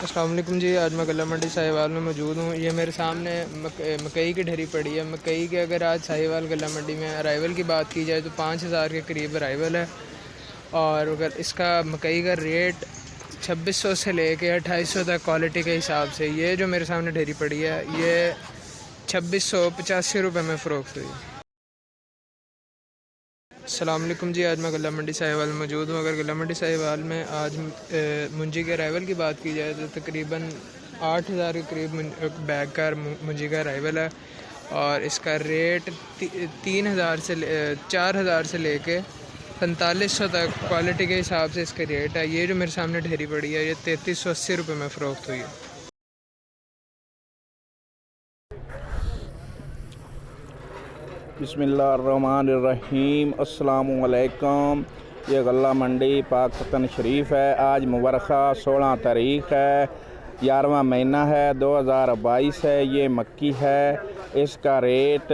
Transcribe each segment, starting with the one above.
अस्सलाम वालेकुम जी। आज मैं गल्ला मंडी साहिवाल में मौजूद हूँ। ये मेरे सामने मकई की ढेरी पड़ी है। मकई के अगर आज साहिवाल गल्ला मंडी में अराइवल की बात की जाए तो 5,000 के करीब अराइवल है। और अगर इसका मकई का रेट 2600 से लेके 2800 तक क्वालिटी के हिसाब से, ये जो मेरे सामने ढेरी पड़ी है ये 2685 रुपये में फ़रोख्त हुई। अस्सलाम वालेकुम जी। आज मैं गल्ला मंडी साहिवाल में मौजूद हूँ। अगर गल्ला मंडी साहिवाल में आज मुंजी के अराइवल की बात की जाए तो तकरीबन 8,000 के करीब बैग का मुंजी का अराइवल है। और इसका रेट 3,000 से 4,000 से लेके 4500 तक क्वालिटी के हिसाब से इसका रेट है। ये जो मेरे सामने ढेरी पड़ी है ये 3380 रुपये में फ़रोख्त हुई है। बिस्मिल्लाहिर्रहमानिर्रहीम। अस्सलामुअलैकुम। ये गल्ला मंडी पाकपतन शरीफ है। आज मुबरखा 16 तारीख़ है, 11वां महीना है, 2022 है। ये मक्की है। इसका रेट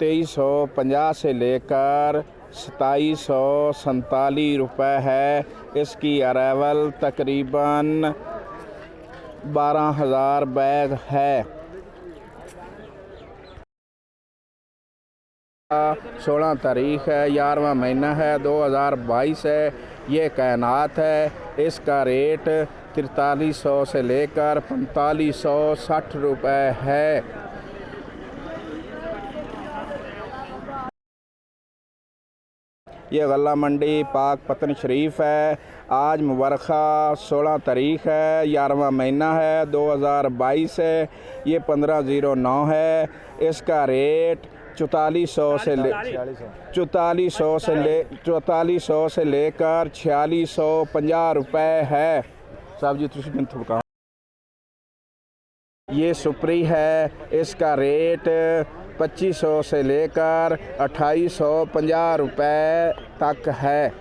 2350 से लेकर 2747 रुपये है। इसकी अराइवल तकरीबन 12,000 बैग है। 16 तारीख़ है, 11वां महीना है, 2022 है। ये कायनात है। इसका रेट 4300 से लेकर 4560 रुपये है। ये गल्ला मंडी पाकपतन शरीफ है। आज मुबरखा 16 तारीख़ है, 11वां महीना है, 2022 है। ये 1509 है। इसका रेट 4400 से लेकर 4650 रुपये है। साहब जी तुम थोड़ा। ये सुपरी है। इसका रेट 2500 से लेकर 2850 रुपये तक है।